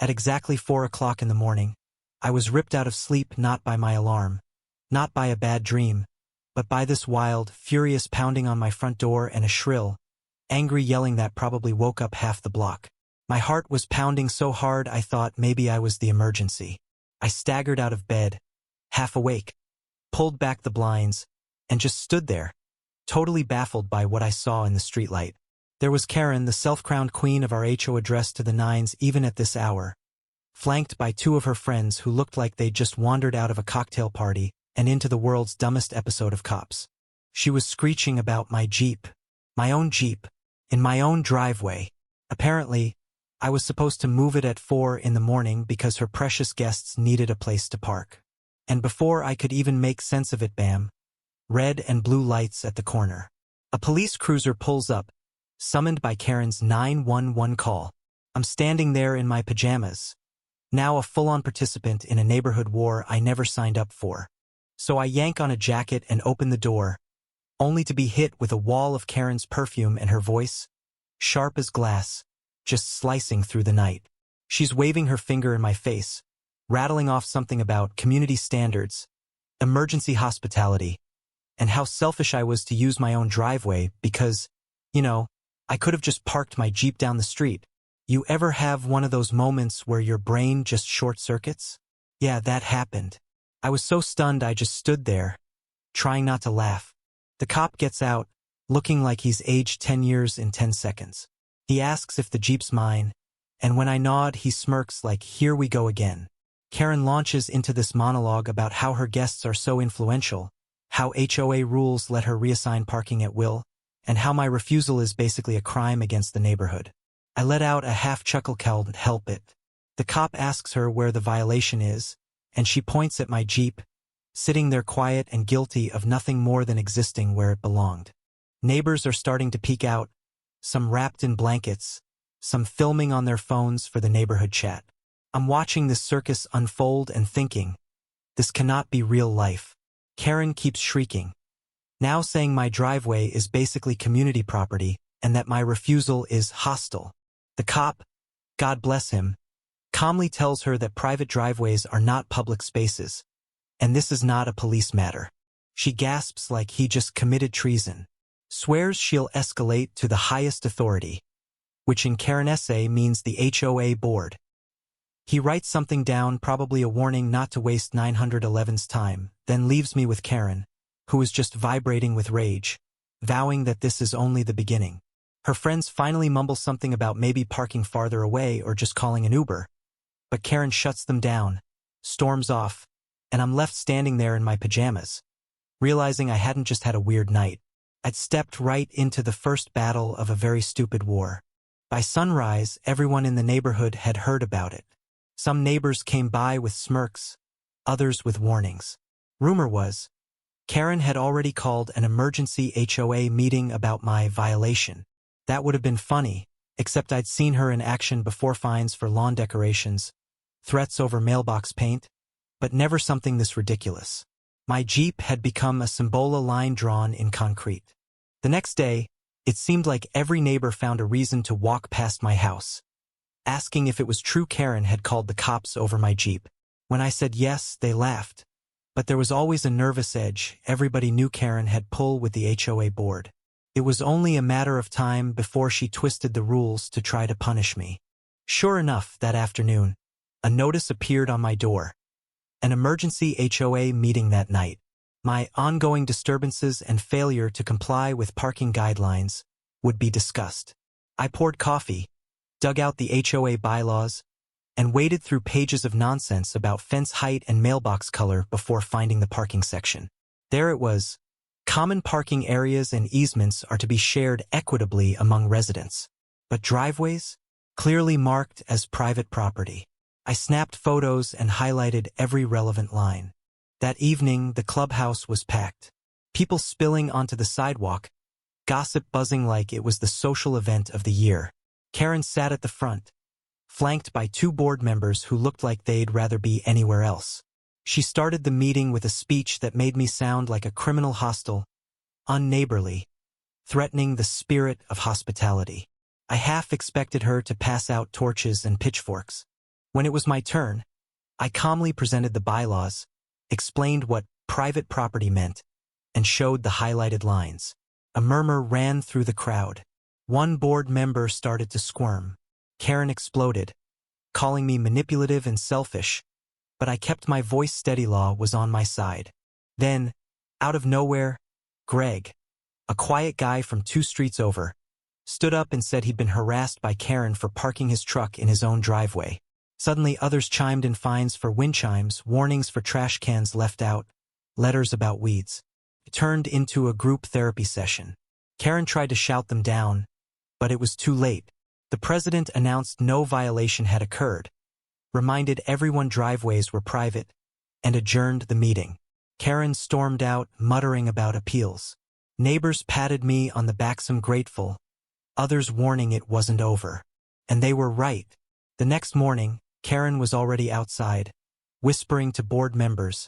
At exactly 4 o'clock in the morning, I was ripped out of sleep not by my alarm, not by a bad dream, but by this wild, furious pounding on my front door and a shrill, angry yelling that probably woke up half the block. My heart was pounding so hard I thought maybe I was the emergency. I staggered out of bed, half awake, pulled back the blinds, and just stood there, totally baffled by what I saw in the streetlight. There was Karen, the self-crowned queen of our HOA, dressed to the nines even at this hour, flanked by two of her friends who looked like they'd just wandered out of a cocktail party and into the world's dumbest episode of Cops. She was screeching about my Jeep, my own Jeep, in my own driveway. Apparently, I was supposed to move it at 4 in the morning because her precious guests needed a place to park. And before I could even make sense of it, bam, red and blue lights at the corner. A police cruiser pulls up, summoned by Karen's 911 call. I'm standing there in my pajamas, now a full-on participant in a neighborhood war I never signed up for. So I yank on a jacket and open the door, only to be hit with a wall of Karen's perfume and her voice, sharp as glass, just slicing through the night. She's waving her finger in my face, rattling off something about community standards, emergency hospitality, and how selfish I was to use my own driveway because, I could have just parked my Jeep down the street. You ever have one of those moments where your brain just short-circuits? Yeah, that happened. I was so stunned I just stood there, trying not to laugh. The cop gets out, looking like he's aged 10 years in 10 seconds. He asks if the Jeep's mine, and when I nod, he smirks like, here we go again. Karen launches into this monologue about how her guests are so influential, how HOA rules let her reassign parking at will, and how my refusal is basically a crime against the neighborhood. I let out a half-chuckle, can't help it. The cop asks her where the violation is, and she points at my Jeep, sitting there quiet and guilty of nothing more than existing where it belonged. Neighbors are starting to peek out, some wrapped in blankets, some filming on their phones for the neighborhood chat. I'm watching this circus unfold and thinking, this cannot be real life. Karen keeps shrieking, now saying my driveway is basically community property and that my refusal is hostile. The cop, God bless him, calmly tells her that private driveways are not public spaces, and this is not a police matter. She gasps like he just committed treason, swears she'll escalate to the highest authority, which in Karen essay means the HOA board. He writes something down, probably a warning not to waste 911's time, then leaves me with Karen, who is just vibrating with rage, vowing that this is only the beginning. Her friends finally mumble something about maybe parking farther away or just calling an Uber, but Karen shuts them down, storms off, and I'm left standing there in my pajamas, realizing I hadn't just had a weird night. I'd stepped right into the first battle of a very stupid war. By sunrise, everyone in the neighborhood had heard about it. Some neighbors came by with smirks, others with warnings. Rumor was, Karen had already called an emergency HOA meeting about my violation. That would have been funny, except I'd seen her in action before: fines for lawn decorations, threats over mailbox paint, but never something this ridiculous. My Jeep had become a Symbol, a line drawn in concrete. The next day, it seemed like every neighbor found a reason to walk past my house, asking if it was true Karen had called the cops over my Jeep. When I said yes, they laughed. But there was always a nervous edge. Everybody knew Karen had pull with the HOA board. It was only a matter of time before she twisted the rules to try to punish me. Sure enough, that afternoon, a notice appeared on my door. An emergency HOA meeting that night. My ongoing disturbances and failure to comply with parking guidelines would be discussed. I poured coffee, dug out the HOA bylaws, and waded through pages of nonsense about fence height and mailbox color before finding the parking section. There it was. Common parking areas and easements are to be shared equitably among residents, but driveways? Clearly marked as private property. I snapped photos and highlighted every relevant line. That evening, the clubhouse was packed. People spilling onto the sidewalk, gossip buzzing like it was the social event of the year. Karen sat at the front, flanked by two board members who looked like they'd rather be anywhere else. She started the meeting with a speech that made me sound like a criminal, hostile, unneighborly, threatening the spirit of hospitality. I half expected her to pass out torches and pitchforks. When it was my turn, I calmly presented the bylaws, explained what private property meant, and showed the highlighted lines. A murmur ran through the crowd. One board member started to squirm. Karen exploded, calling me manipulative and selfish, but I kept my voice steady. Law was on my side. Then, out of nowhere, Greg, a quiet guy from 2 streets over, stood up and said he'd been harassed by Karen for parking his truck in his own driveway. Suddenly others chimed in: fines for wind chimes, warnings for trash cans left out, letters about weeds. It turned into a group therapy session. Karen tried to shout them down, but it was too late. The president announced no violation had occurred, reminded everyone driveways were private, and adjourned the meeting. Karen stormed out, muttering about appeals. Neighbors patted me on the back, some grateful, others warning it wasn't over. And they were right. The next morning, Karen was already outside, whispering to board members,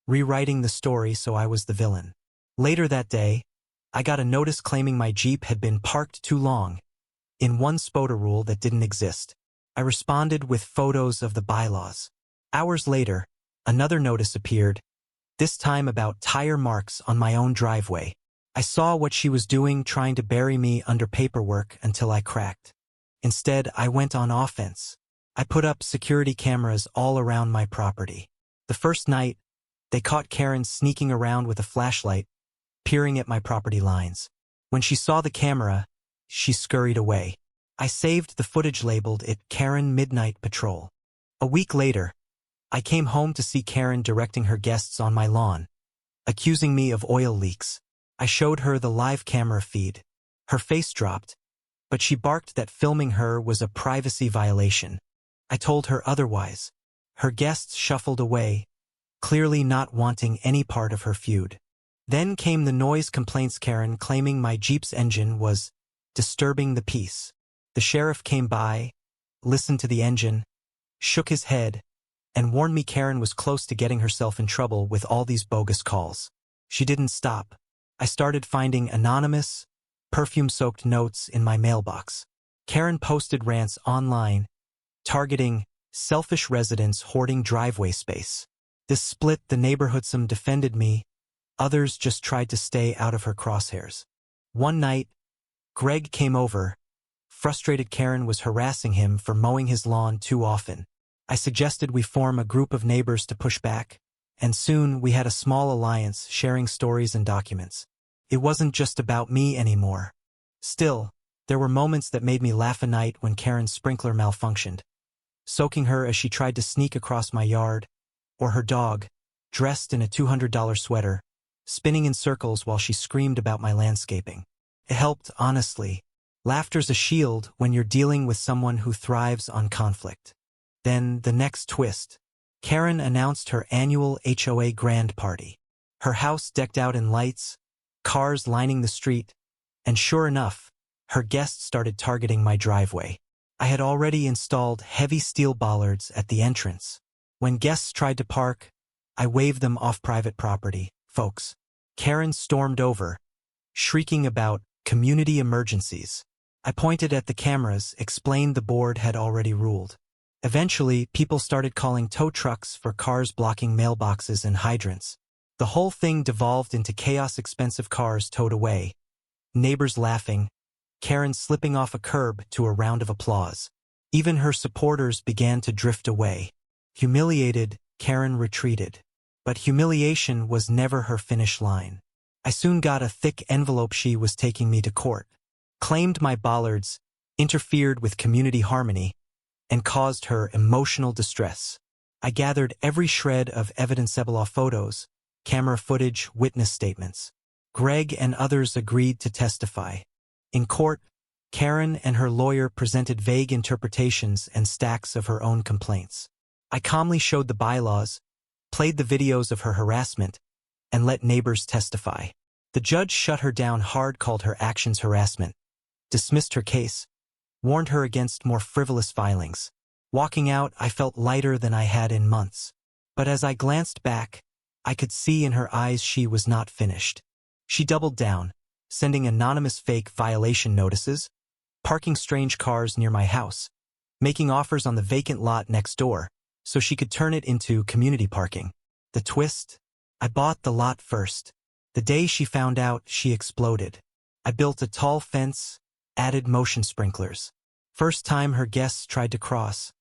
rewriting the story so I was the villain. Later that day, I got a notice claiming my Jeep had been parked too long, in one spot, a rule that didn't exist. I responded with photos of the bylaws. Hours later, another notice appeared, this time about tire marks on my own driveway. I saw what she was doing, trying to bury me under paperwork until I cracked. Instead, I went on offense. I put up security cameras all around my property. The first night, they caught Karen sneaking around with a flashlight, peering at my property lines. When she saw the camera, she scurried away. I saved the footage, labeled it Karen Midnight Patrol. A week later, I came home to see Karen directing her guests on my lawn, accusing me of oil leaks. I showed her the live camera feed. Her face dropped, but she barked that filming her was a privacy violation. I told her otherwise. Her guests shuffled away, clearly not wanting any part of her feud. Then came the noise complaints, Karen claiming my Jeep's engine was disturbing the peace. The sheriff came by, listened to the engine, shook his head, and warned me Karen was close to getting herself in trouble with all these bogus calls. She didn't stop. I started finding anonymous, perfume-soaked notes in my mailbox. Karen posted rants online, targeting selfish residents hoarding driveway space. This split the neighborhood. Some defended me, others just tried to stay out of her crosshairs. One night, Greg came over, frustrated Karen was harassing him for mowing his lawn too often. I suggested we form a group of neighbors to push back, and soon we had a small alliance, sharing stories and documents. It wasn't just about me anymore. Still, there were moments that made me laugh. A night when Karen's sprinkler malfunctioned, soaking her as she tried to sneak across my yard, or her dog, dressed in a $200 sweater, spinning in circles while she screamed about my landscaping. It helped, honestly. Laughter's a shield when you're dealing with someone who thrives on conflict. Then, the next twist. Karen announced her annual HOA grand party. Her house decked out in lights, cars lining the street, and sure enough, her guests started targeting my driveway. I had already installed heavy steel bollards at the entrance. When guests tried to park, I waved them off private property, folks. Karen stormed over, shrieking about community emergencies. I pointed at the cameras, explained the board had already ruled. Eventually, people started calling tow trucks for cars blocking mailboxes and hydrants. The whole thing devolved into chaos, expensive cars towed away, neighbors laughing, Karen slipping off a curb to a round of applause. Even her supporters began to drift away. Humiliated, Karen retreated. But humiliation was never her finish line. I soon got a thick envelope. She was taking me to court, claimed my bollards interfered with community harmony, and caused her emotional distress. I gathered every shred of evidence: photos, camera footage, witness statements. Greg and others agreed to testify. In court, Karen and her lawyer presented vague interpretations and stacks of her own complaints. I calmly showed the bylaws, played the videos of her harassment, and let neighbors testify. The judge shut her down hard, called her actions harassment, dismissed her case, warned her against more frivolous filings. Walking out, I felt lighter than I had in months. But as I glanced back, I could see in her eyes she was not finished. She doubled down, sending anonymous fake violation notices, parking strange cars near my house, making offers on the vacant lot next door so she could turn it into community parking. The twist? I bought the lot first. The day she found out, she exploded. I built a tall fence, added motion sprinklers. First time her guests tried to cross,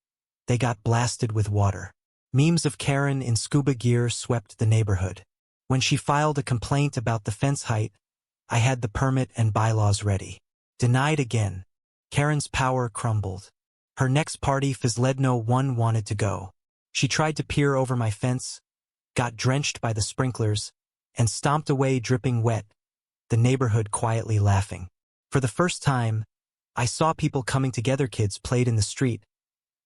they got blasted with water. Memes of Karen in scuba gear swept the neighborhood. When she filed a complaint about the fence height, I had the permit and bylaws ready. Denied again. Karen's power crumbled. Her next party fizzled. No one wanted to go. She tried to peer over my fence, got drenched by the sprinklers, and stomped away dripping wet, the neighborhood quietly laughing. For the first time, I saw people coming together. Kids played in the street.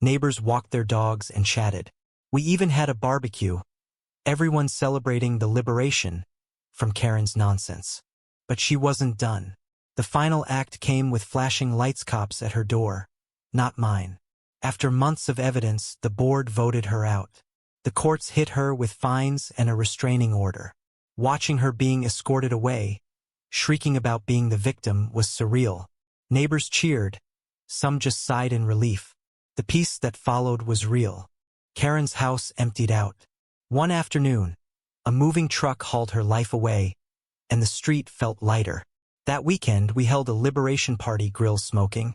Neighbors walked their dogs and chatted. We even had a barbecue. Everyone celebrating the liberation from Karen's nonsense. But she wasn't done. The final act came with flashing lights. Cops at her door. Not mine. After months of evidence, the board voted her out. The courts hit her with fines and a restraining order. Watching her being escorted away, shrieking about being the victim, was surreal. Neighbors cheered. Some just sighed in relief. The peace that followed was real. Karen's house emptied out. One afternoon, a moving truck hauled her life away, and the street felt lighter. That weekend, we held a liberation party, grills smoking,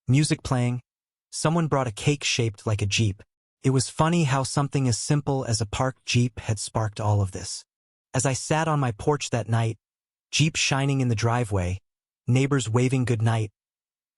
music playing. Someone brought a cake shaped like a Jeep. It was funny how something as simple as a parked Jeep had sparked all of this. As I sat on my porch that night, Jeep shining in the driveway, neighbors waving goodnight,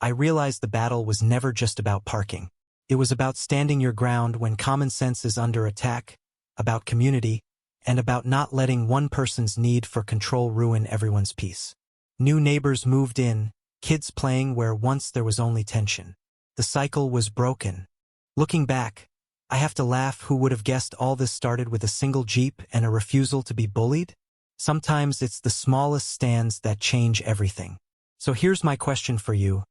I realized the battle was never just about parking. It was about standing your ground when common sense is under attack, about community, and about not letting one person's need for control ruin everyone's peace. New neighbors moved in, kids playing where once there was only tension. The cycle was broken. Looking back, I have to laugh. Who would have guessed all this started with a single Jeep and a refusal to be bullied? Sometimes it's the smallest stands that change everything. So here's my question for you.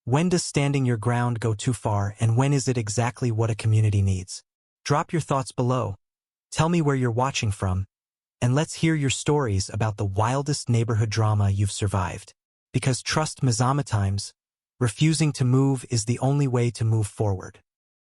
When does standing your ground go too far, and when is it exactly what a community needs? Drop your thoughts below. Tell me where you're watching from, and let's hear your stories about the wildest neighborhood drama you've survived. Because trust me, sometimes refusing to move is the only way to move forward.